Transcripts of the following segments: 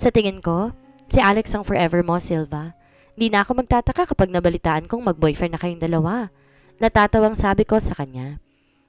Sa tingin ko, si Alex ang forever mo, Silva. Di na ako magtataka kapag nabalitaan kong mag-boyfriend na kayong dalawa. Natatawang sabi ko sa kanya.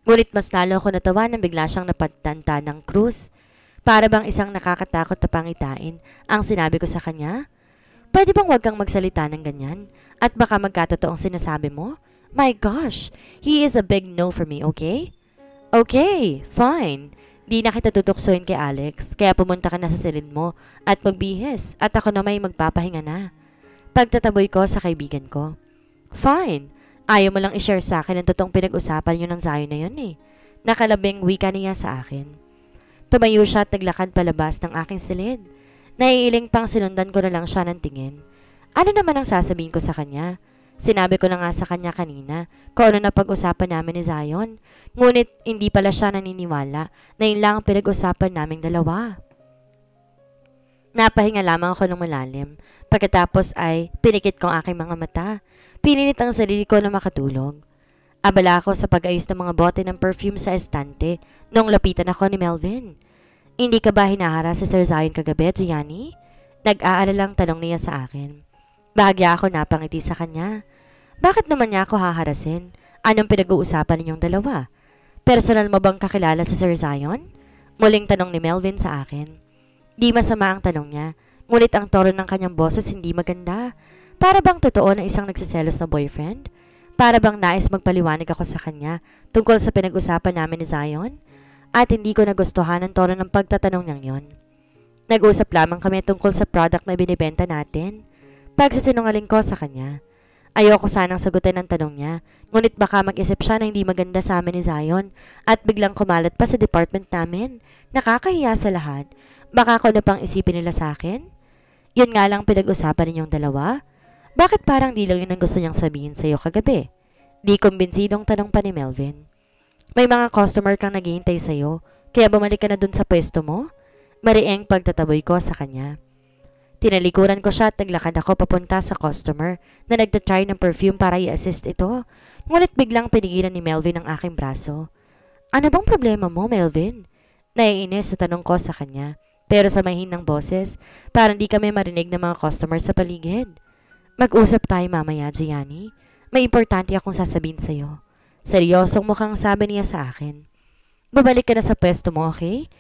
Ngunit mas lalo ako natawa nang bigla siyang napatanta ng krus. Para bang isang nakakatakot na pangitain ang sinabi ko sa kanya. Pwede bang wag kang magsalita ng ganyan? At baka magkatotoong sinasabi mo? My gosh, he is a big no for me, okay? Okay, fine. Di na kita tutuksoin kay Alex, kaya pumunta ka na sa silid mo at magbihis at ako na may magpapahinga na. Pagtataboy ko sa kaibigan ko. Fine. Ayaw mo lang i-share sa akin ang totoong pinag-usapan niyo ng Zion na yun eh. Nakalabing wika niya sa akin. Tumayo siya at naglakad palabas ng aking silid. Naiiling pang sinundan ko na lang siya ng tingin. Ano naman ang sasabihin ko sa kanya? Sinabi ko na nga sa kanya kanina kung ano na pag-usapan namin ni Zion. Ngunit hindi pala siya naniniwala na yun lang ang pinag-usapan naming dalawa. Napahinga lamang ako ng malalim. Pagkatapos ay pinikit ko ang aking mga mata. Pinilit ang sarili ko na makatulog. Abala ako sa pag-ayos ng mga bote ng perfume sa estante nung lapitan ako ni Melvin. Hindi ka ba hinahara si Sir Zion kagabi, Gianni? Nag-aalalang tanong niya sa akin. Bahagya ako napangiti sa kanya. Bakit naman niya ako haharasin? Anong pinag-uusapan ninyong dalawa? Personal mo bang kakilala si Sir Zion? Muling tanong ni Melvin sa akin. Di masama ang tanong niya, ngunit ang tono ng kanyang boses hindi maganda. Para bang totoo na isang nagsiselos na boyfriend? Para bang nais magpaliwanag ako sa kanya tungkol sa pinag-usapan namin ni Zion? At hindi ko nagustuhan ang tono ng pagtatanong niyang yon. Nag-usap lamang kami tungkol sa product na binibenta natin. Pagsasinungaling ko sa kanya. Ayoko sanang sagutin ang tanong niya, ngunit baka mag-isip siya na hindi maganda sa amin ni Zion at biglang kumalat pa sa department namin. Nakakahiya sa lahat. Baka ako na pang isipin nila sa akin? Yun nga lang pinag-usapan ninyong dalawa? Bakit parang di lang yun ang gusto niyang sabihin sa'yo kagabi? Di kumbinsidong tanong pa ni Melvin. May mga customer kang naghihintay sa'yo, kaya bumalik ka na dun sa pwesto mo? Marieng pagtataboy ko sa kanya. Tinalikuran ko siya at naglakad ako papunta sa customer na nagtatry ng perfume para i-assist ito. Ngunit biglang pinigilan ni Melvin ang aking braso. Ano bang problema mo, Melvin? Naiinis na tanong ko sa kanya. Pero sa mahinang boses, parang di kami marinig ng mga customer sa paligid. Mag-usap tayo mamaya, Gianni. May importante akong sasabihin sa'yo. Seryosong mukhang sabi niya sa akin. Babalik ka na sa pwesto mo, okay?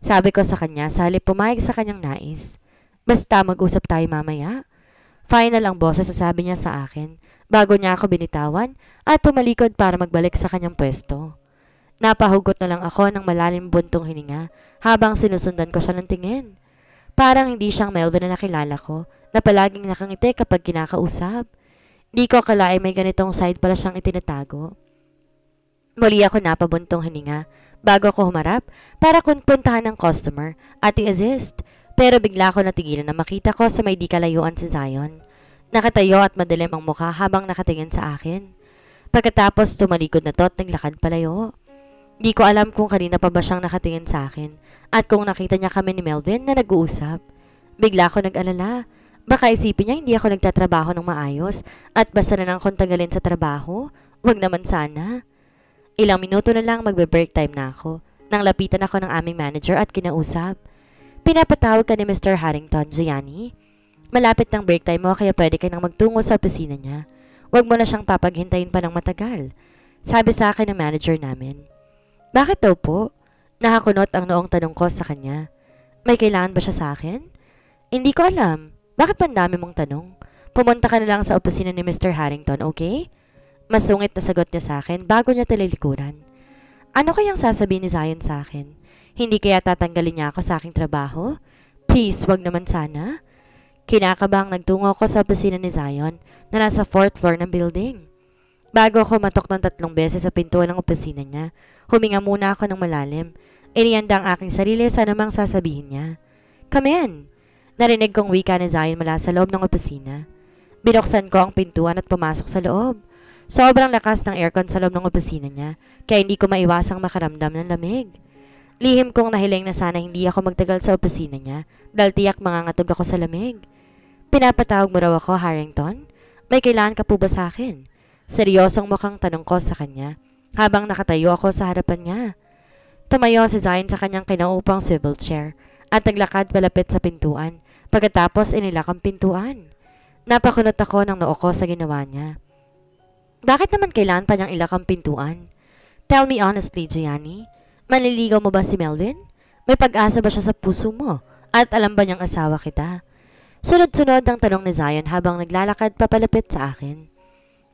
Sabi ko sa kanya sa halip pumayag sa kanyang nais. Basta mag-usap tayo mamaya. Final ang boses na sabi niya sa akin bago niya ako binitawan at tumalikod para magbalik sa kanyang pwesto. Napahugot na lang ako ng malalim buntong hininga habang sinusundan ko siya ng tingin. Parang hindi siyang Melvin na nakilala ko na palaging nakangiti kapag kinakausap. Di ko akalain may ganitong side pala siyang itinatago. Muli ako napabuntong hininga bago ako humarap para puntahan ng customer at i-assist. Pero bigla ako natigilan na makita ko sa may di kalayuan si Zion. Nakatayo at madilim ang mukha habang nakatingin sa akin. Pagkatapos tumalikod na to at naglakad palayo. Di ko alam kung kanina pa ba siyang nakatingin sa akin at kung nakita niya kami ni Melvin na nag-uusap. Bigla ako nag-alala. Baka isipin niya hindi ako nagtatrabaho ng maayos at basta na lang akong tagalin sa trabaho. Wag naman sana. Ilang minuto na lang magbe-break time na ako nang lapitan ako ng aming manager at kinausap. Pinapatawag ka ni Mr. Harrington, Gianni. Malapit ng break time mo kaya pwede ka nang magtungo sa opisina niya. Huwag mo na siyang papaghintayin pa ng matagal. Sabi sa akin ng manager namin. Bakit daw po? Nakakunot ang noong tanong ko sa kanya. May kailangan ba siya sa akin? Hindi ko alam. Bakit pandami mong tanong? Pumunta ka na lang sa opisina ni Mr. Harrington, okay? Masungit na sagot niya sa akin bago niya talilikuran. Ano kayang sasabihin ni Zion sa akin? Hindi kaya tatanggalin niya ako sa aking trabaho? Please, wag naman sana. Kinakabang nagtungo ako sa opisina ni Zion na nasa 4th floor ng building. Bago ako matok ng 3 beses sa pintuan ng opisina niya, huminga muna ako ng malalim. Inihanda ang aking sarili sa namang sasabihin niya. Come in! Narinig kong wika ni Zion mula sa loob ng opisina. Binuksan ko ang pintuan at pumasok sa loob. Sobrang lakas ng aircon sa loob ng opisina niya, kaya hindi ko maiwasang makaramdam ng lamig. Lihim kong nahiling na sana hindi ako magtagal sa opisina niya dahil tiyak mangangatog ako sa lamig. Pinapatawag mo raw ako, Harrington? May kailangan ka po ba sa akin? Seryosong mukhang tanong ko sa kanya habang nakatayo ako sa harapan niya. Tumayo si Zion sa kanyang kinaupang swivel chair at naglakad palapit sa pintuan Pagkatapos inilak ang pintuan. Napakunot ako ng noo ko sa ginawa niya. Bakit naman kailangan pa niyang ilak ang pintuan? Tell me honestly, Gianni. Manliligaw mo ba si Melvin? May pag-asa ba siya sa puso mo? At alam ba niyang asawa kita? Sunod-sunod ang tanong ni Zion habang naglalakad papalapit sa akin.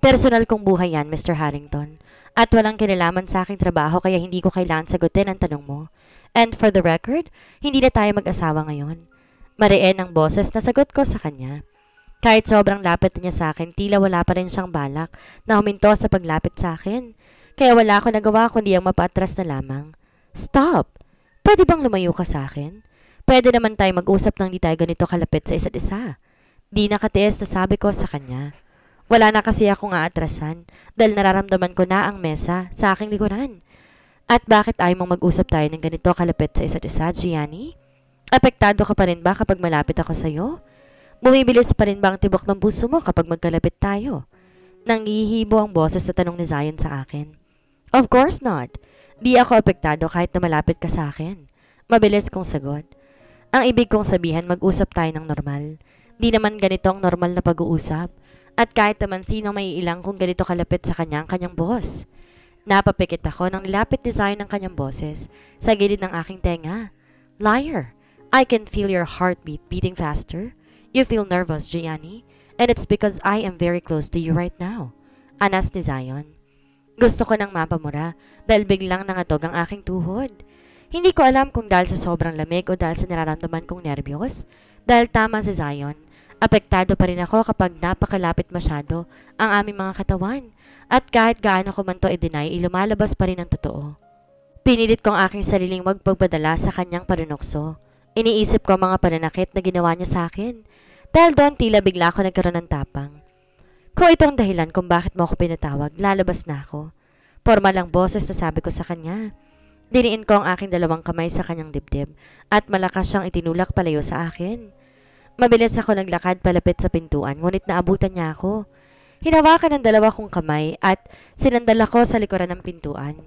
Personal kong buhay yan, Mr. Harrington. At walang kinalaman sa aking trabaho kaya hindi ko kailangan sagutin ang tanong mo. And for the record, hindi na tayo mag-asawa ngayon. Mariin ang boses na sagot ko sa kanya. Kahit sobrang lapit niya sa akin, tila wala pa rin siyang balak na huminto sa paglapit sa akin. Kaya wala ako nagawa kundi ang mapaatras na lamang. Stop! Pwede bang lumayo ka sa akin? Pwede naman tayo mag-usap nang di tayo ganito kalapit sa isa't isa. Di nakatiis na sabi ko sa kanya. Wala na kasi akong aatrasan dahil nararamdaman ko na ang mesa sa aking likuran. At bakit ayaw mong mag-usap tayo ng ganito kalapit sa isa't isa, Gianni? Apektado ka pa rin ba kapag malapit ako sa'yo? Bumibilis pa rin ba ang tibok ng puso mo kapag magkalapit tayo? Nanghihibo ang boses na tanong ni Zion sa akin. Of course not. Di ako apektado kahit na malapit ka sa akin. Mabilis kong sagot. Ang ibig kong sabihin, mag-usap tayo ng normal. Di naman ganito ang normal na pag-uusap. At kahit naman sino may ilang kung ganito kalapit sa kanyang boss. Napapikit ako nang nilapit ni Zion ang kanyang boses sa gilid ng aking tenga. Liar! I can feel your heartbeat beating faster. You feel nervous, Gianni, and it's because I am very close to you right now. Anas ni Zion. Gusto ko nang mapamura dahil biglang nangatog ang aking tuhod. Hindi ko alam kung dahil sa sobrang lamig o dahil sa nararamdaman kong nerbiyos. Dahil tama si Zion, apektado pa rin ako kapag napakalapit masyado ang aming mga katawan. At kahit gaano ko man to i-deny, lumalabas pa rin ang totoo. Pinilit kong aking sariling magpagpadala sa kanyang panunokso. Iniisip ko ang mga pananakit na ginawa niya sa akin. Dahil doon tila bigla ako nagkaroon ng tapang. Kung itong dahilan kung bakit mo ako pinatawag, lalabas na ako. Formal ang boses na sabi ko sa kanya. Diniin ko ang aking dalawang kamay sa kanyang dibdib at malakas siyang itinulak palayo sa akin. Mabilis ako naglakad palapit sa pintuan ngunit naabutan niya ako. Hinawakan ng dalawa kong kamay at sinandal ako sa likuran ng pintuan.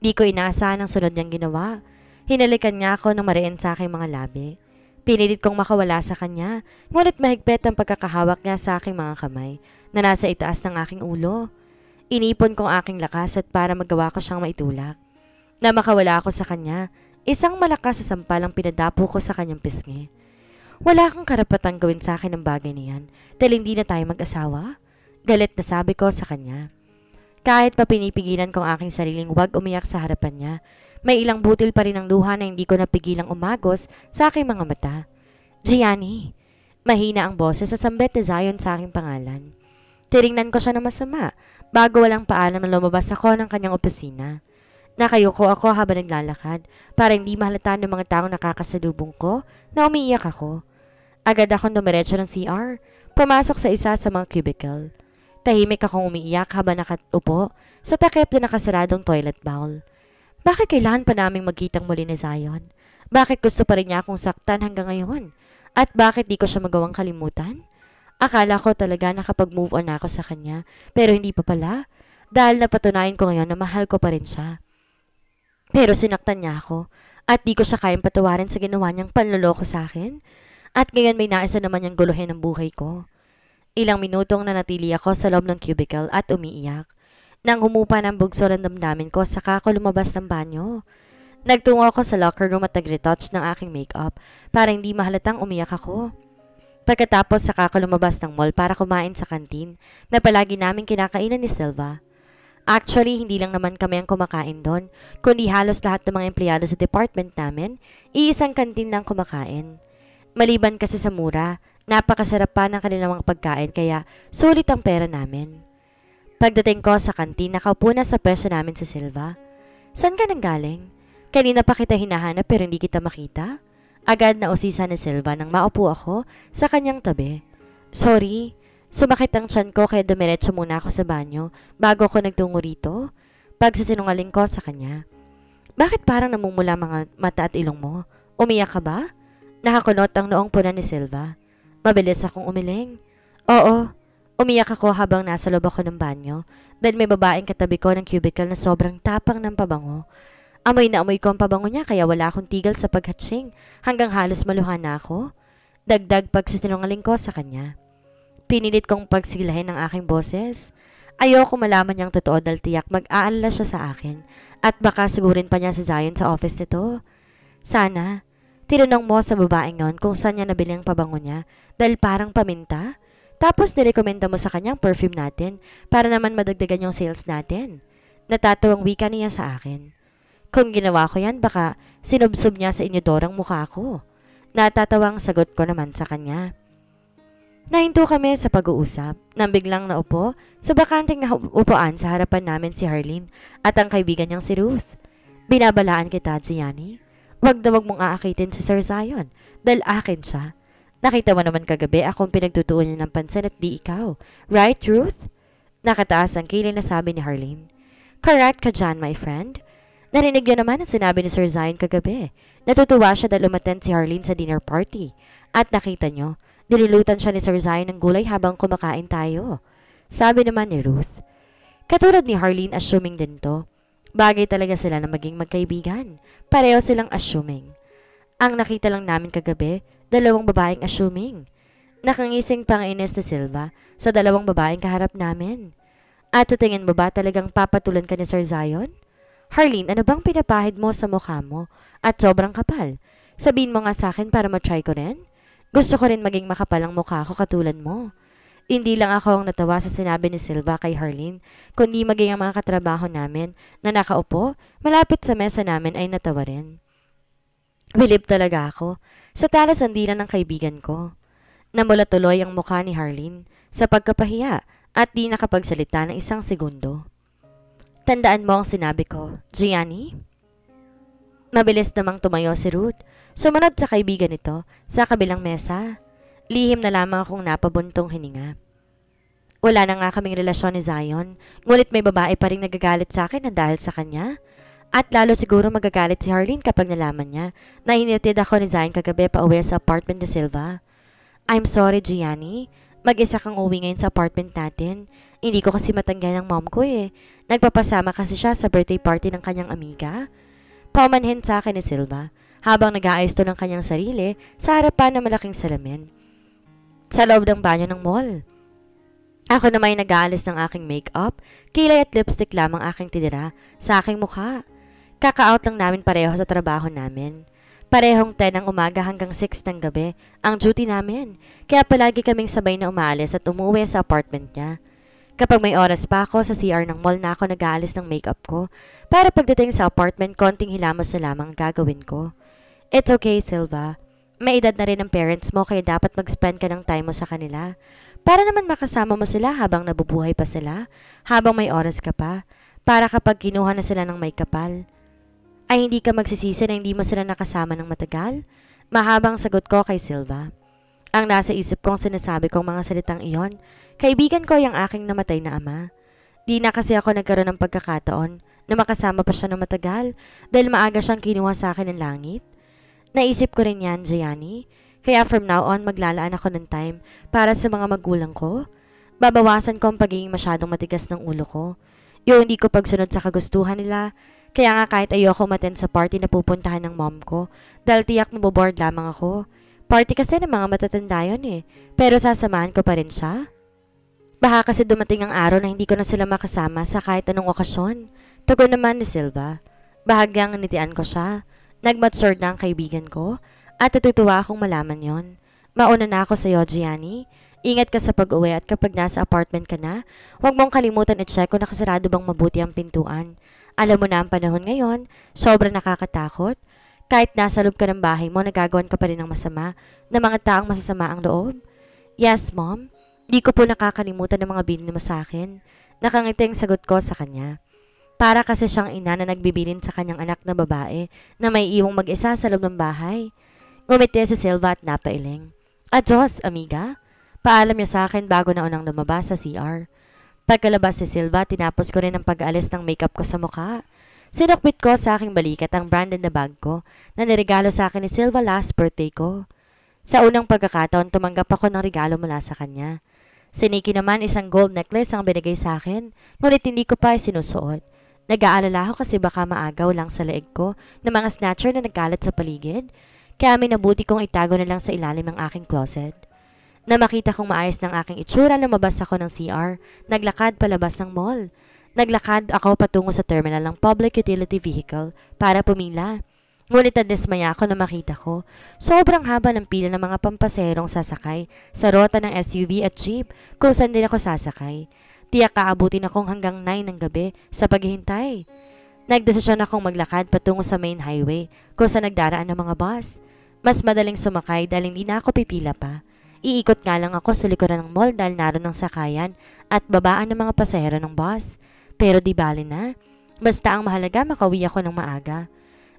Di ko inaasahan ang sunod niyang ginawa. Hinalikan niya ako ng mariin sa aking mga labi. Pinilit kong makawala sa kanya, ngunit mahigpit ang pagkakahawak niya sa aking mga kamay na nasa itaas ng aking ulo. Inipon kong aking lakas at para magawa ko siyang maitulak. Na makawala ako sa kanya, isang malakas sa sampal ang pinadapo ko sa kanyang pisngi. Wala kang karapatang gawin sa akin ng bagay niyan dahil hindi na tayo mag-asawa. Galit na sabi ko sa kanya. Kahit pa pinipigilan kong aking sariling huwag umiyak sa harapan niya, may ilang butil pa rin ng luha na hindi ko napigilang umagos sa aking mga mata. Gianni! Mahina ang boses sa sambet ni Zion sa aking pangalan. Tiningnan ko siya na masama bago walang paalam na lumabas ako ng kanyang opisina. Nakayuko ako habang naglalakad para hindi mahalata ng mga taong nakakasalubong ko na umiiyak ako. Agad akong dumiretso ng CR, pumasok sa isa sa mga cubicle. Tahimik akong umiiyak habang nakaupo sa takip na nakasaradong toilet bowl. Bakit kailangan pa naming magkitang muli ni Zion? Bakit gusto pa rin niya akong saktan hanggang ngayon? At bakit di ko siya magawang kalimutan? Akala ko talaga nakapag-move on na ako sa kanya, pero hindi pa pala. Dahil napatunayan ko ngayon na mahal ko pa rin siya. Pero sinaktan niya ako at di ko siya kayang patawarin sa ginawa niyang panloloko sa akin. At ngayon may naisa naman niyang guluhin ang buhay ko. Ilang minutong nanatili ako sa loob ng cubicle at umiiyak. Nang humupa ng bugso ng damdamin ko, saka ako lumabas ng banyo. Nagtungo ako sa locker room at nag-retouch ng aking makeup para hindi mahalatang umiyak ako. Pagkatapos saka ako lumabas ng mall para kumain sa kantin na palagi namin kinakainan ni Silva. Actually, hindi lang naman kami ang kumakain doon, kundi halos lahat ng mga empleyado sa department namin, iisang kantin lang kumakain. Maliban kasi sa mura, napakasarap pa ng kanilang mga pagkain kaya sulit ang pera namin. Pagdating ko sa kantin, nakaupo na sa pwesto namin si Silva. Saan ka nang galing? Kanina pa kita hinahanap pero hindi kita makita. Agad na usisa ni Silva nang maupo ako sa kanyang tabi. Sorry, sumakit ang tiyan ko kaya dumiretso muna ako sa banyo bago ako nagtungo rito. Pagsisinungaling ko sa kanya. Bakit parang namumula mga mata at ilong mo? Umiyak ka ba? Nakakunot ang noong puna ni Silva. Mabilis akong umiling. Oo, umiyak ako habang nasa loob ako ng banyo dahil may babaeng katabi ko ng cubicle na sobrang tapang ng pabango. Amoy na amoy ko ang pabango niya kaya wala akong tigil sa paghatsing hanggang halos maluha na ako. Dagdag pagsisinungaling ko sa kanya. Pinilit kong pagsilahin ng aking boses. Ayoko malaman niyang totoo dahil tiyak mag-aalala siya sa akin at baka sigurin pa niya si Zion sa office nito. Sana, tinanong mo sa babaeng yon kung saan niya nabili ang pabango niya dahil parang paminta. Tapos nirekomenda mo sa kanyang perfume natin para naman madagdagan yung sales natin. Natatawang wika niya sa akin. Kung ginawa ko yan, baka sinubsob niya sa inyodorang mukha ko. Natatawang sagot ko naman sa kanya. Nahinto kami sa pag-uusap nang biglang naupo sa bakanting upuan sa harapan namin si Harleen at ang kaibigan niyang si Ruth. Binabalaan kita, Gianni. Wag mong aakitin si Sir Zion dahil akin siya. Nakita mo naman kagabi akong pinagtutuon niya ng pansin at di ikaw. Right, Ruth? Nakataas ang kilay na sabi ni Harleen. Correct ka dyan, my friend. Narinig niyo naman ang sinabi ni Sir Zion kagabi. Natutuwa siya dahil umattend si Harleen sa dinner party. At nakita niyo, nilulutan siya ni Sir Zion ng gulay habang kumakain tayo. Sabi naman ni Ruth. Katulad ni Harleen, assuming din to. Bagay talaga sila na maging magkaibigan. Pareho silang assuming. Ang nakita lang namin kagabi, dalawang babaeng assuming. Nakangising pangainis ni Silva sa dalawang babaeng kaharap namin. At sa tingin mo ba talagang papatulan ka ni Sir Zion? Harleen, ano bang pinapahid mo sa mukha mo at sobrang kapal? Sabihin mo nga sa akin para matry ko rin. Gusto ko rin maging makapal ang mukha ko katulad mo. Hindi lang ako ang natawa sa sinabi ni Silva kay Harleen, kundi maging ang mga katrabaho namin na nakaupo malapit sa mesa namin ay natawa rin. Bilib talaga ako sa talas ang dila ng kaibigan ko. Namula tuloy ang mukha ni Harleen sa pagkapahiya at di nakapagsalita ng isang segundo. Tandaan mo ang sinabi ko, Gianni? Mabilis namang tumayo si Ruth. Sumunod sa kaibigan nito sa kabilang mesa. Lihim na lamang akong napabuntong hininga. Wala na nga kaming relasyon ni Zion, ngunit may babae pa rin nagagalit sa akin na dahil sa kanya. At lalo siguro magagalit si Harleen kapag nalaman niya na hinatid ako ni Zion kagabi pa uwi sa apartment ni Silva. I'm sorry, Gianni. Mag-isa kang uwi ngayon sa apartment natin. Hindi ko kasi matanggal ng mom ko eh. Nagpapasama kasi siya sa birthday party ng kanyang amiga. Paumanhin sa akin ni Silva habang nag-aayos to ng kanyang sarili sa harapan ng malaking salamin. Sa loob ng banyo ng mall. Ako naman ay nag-aalis ng aking makeup, kilay at lipstick lamang aking tinira sa aking mukha. Kaka-out lang namin pareho sa trabaho namin. Parehong 10 ng umaga hanggang 6 ng gabi ang duty namin, kaya palagi kaming sabay na umaalis at umuwi sa apartment niya. Kapag may oras pa ako sa CR ng mall na ako nag-aalis ng makeup ko, para pagdating sa apartment konting hilamos na lamang gagawin ko. It's okay, Silva. May edad na rin ang parents mo kaya dapat mag-spend ka ng time mo sa kanila. Para naman makasama mo sila habang nabubuhay pa sila, habang may oras ka pa, para kapag kinuha na sila ng may kapal, ay hindi ka magsisisi na hindi mo sila nakasama ng matagal? Mahabang sagot ko kay Silva. Ang nasa isip kong sinasabi kong mga salitang iyon, kaibigan ko yung aking namatay na ama. Di na kasi ako nagkaroon ng pagkakataon na makasama pa siya ng matagal dahil maaga siyang kinuha sa akin ng langit. Naisip ko rin yan, Gianni. Kaya from now on, maglalaan ako ng time para sa mga magulang ko. Babawasan ko ang pagiging masyadong matigas ng ulo ko. Yung hindi ko pagsunod sa kagustuhan nila. Kaya nga kahit ayoko umattend sa party na pupuntahan ng mom ko, dahil tiyak maboboard lamang ako. Party kasi ng mga matatanda yun eh. Pero sasamahan ko pa rin siya. Baka kasi dumating ang araw na hindi ko na sila makasama sa kahit anong okasyon. Tugon naman ni Silva. Bahagyang nitian ko siya. Nag-matured na ang kaibigan ko at natutuwa akong malaman yon. Mauna na ako sa iyo, Gianni. Ingat ka sa pag-uwi at kapag nasa apartment ka na, huwag mong kalimutan i-check kung nakasarado bang mabuti ang pintuan. Alam mo na ang panahon ngayon, sobrang nakakatakot. Kahit nasa loob ka ng bahay mo, nagagawan ka pa rin ng masama na mga taong masasama ang loob. Yes, Mom. Di ko po nakakalimutan ng mga binili mo sa akin. Nakangiting sagot ko sa kanya. Para kasi siyang ina na nagbibilin sa kanyang anak na babae na may iwang mag-isa sa loob ng bahay. Ngumiti si Silva at napailing. Adios, amiga. Paalam niya sa akin bago na unang lumabas sa CR. Pagkalabas si Silva, tinapos ko rin ang pag-aalis ng makeup ko sa mukha. Sinukbit ko sa aking balikat ang branded na bag ko na niregalo sa akin ni Silva last birthday ko. Sa unang pagkakataon, tumanggap ako ng regalo mula sa kanya. Siniki naman isang gold necklace ang binigay sa akin, ngunit hindi ko pa sinusuot. Nag-aalala ako kasi baka maagaw lang sa leeg ko ng mga snatcher na nagkalat sa paligid. kaya minabuti kong itago na lang sa ilalim ng aking closet. Na makita kong maayos ng aking itsura, lumabas ako ng CR, naglakad palabas ng mall. Naglakad ako patungo sa terminal ng public utility vehicle para pumila. Ngunit nadismaya ako na makita ko, sobrang haba ng pila ng mga pampaserong sasakay sa rota ng SUV at jeep kung saan din ako sasakay. Tiyak kaabutin akong hanggang 9 ng gabi sa paghihintay. Nagdesisyon akong maglakad patungo sa main highway kung saan nagdaraan ng mga bus. Mas madaling sumakay dahil hindi na ako pipila pa. Iikot nga lang ako sa likuran ng mall dahil naroon ng sakayan at babaan ng mga pasahero ng bus. Pero di bali na. Basta ang mahalaga makauwi ako ng maaga.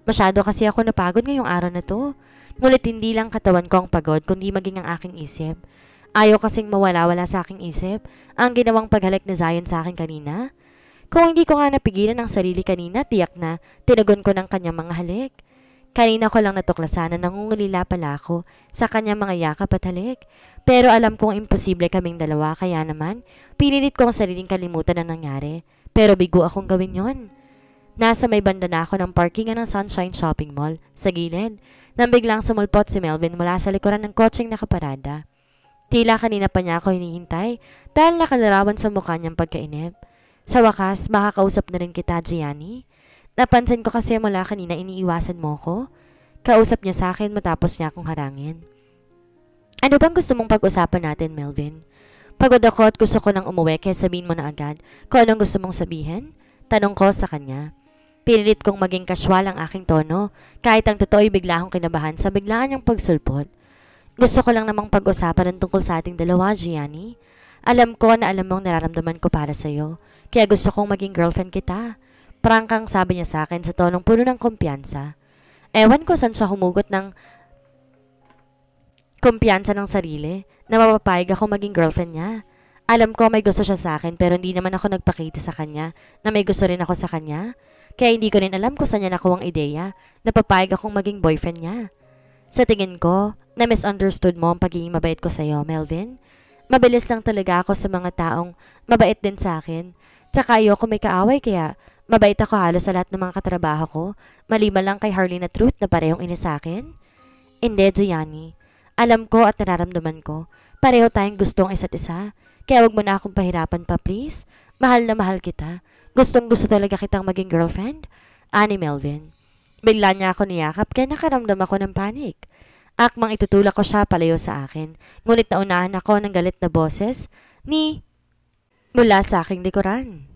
Masyado kasi ako napagod ngayong araw na to. Ngunit hindi lang katawan ko ang pagod kundi maging ang aking isip. Ayaw kasing mawala-wala sa aking isip ang ginawang paghalik ni Zion sa akin kanina. Kung hindi ko nga napigilan ang sarili kanina, tiyak na tinagon ko ng kanyang mga halik. Kanina ko lang natuklasan na nangungulila pala ako sa kanyang mga yakap at halik. Pero alam kong imposible kaming dalawa kaya naman pinilit ko ang sariling kalimutan na nangyari. Pero bigo akong gawin yon. Nasa may banda na ako ng parkingan ng Sunshine Shopping Mall sa gilid nang biglang sumulpot si Melvin mula sa likuran ng kotseng nakaparada. Tila kanina pa niya ako hinihintay dahil nakalarawan sa mukha niyang pagkainip. Sa wakas, makakausap na rin kita, Gianni. Napansin ko kasi mula kanina iniiwasan mo ko. Kausap niya sa akin matapos niya akong harangin. Ano bang gusto mong pag-usapan natin, Melvin? Pagod ako at gusto ko nang umuwi kaya sabihin mo na agad kung anong gusto mong sabihin. Tanong ko sa kanya. Pinilit kong maging casual ang aking tono kahit ang totoo'y bigla akong kinabahan sa biglaan niyang pagsulpot. Gusto ko lang namang pag-usapan ng tungkol sa ating dalawa, Gianni. Alam ko na alam mong nararamdaman ko para sa'yo, kaya gusto kong maging girlfriend kita. Prangkang sabi niya sa akin sa tonong puno ng kumpiyansa. Ewan ko saan siya humugot ng kumpiyansa ng sarili na mapapayag ako maging girlfriend niya. Alam ko may gusto siya sa akin pero hindi naman ako nagpakita sa kanya na may gusto rin ako sa kanya. Kaya hindi ko rin alam kung saan niya nakuha ang ideya na papayag akong maging boyfriend niya. Sa tingin ko, na-misunderstood mo ang pagiging mabait ko sa'yo, Melvin. Mabilis lang talaga ako sa mga taong mabait din sa akin. Tsaka ayoko may kaaway kaya mabait ako halos sa lahat ng mga katrabaho ko, maliban lang kay Harley na Truth na parehong ina sa akin. Hindi, Gianni. Alam ko at nararamdaman ko, pareho tayong gusto ang isa't isa. Kaya wag mo na akong pahirapan pa, please. Mahal na mahal kita. Gustong gusto talaga kitang maging girlfriend? Ani Melvin. Bigla niya ako niyakap kaya nakaramdam ako ng panik. Akmang itutulak ko siya palayo sa akin. Ngunit naunahan ako ng galit na boses mula sa aking likuran.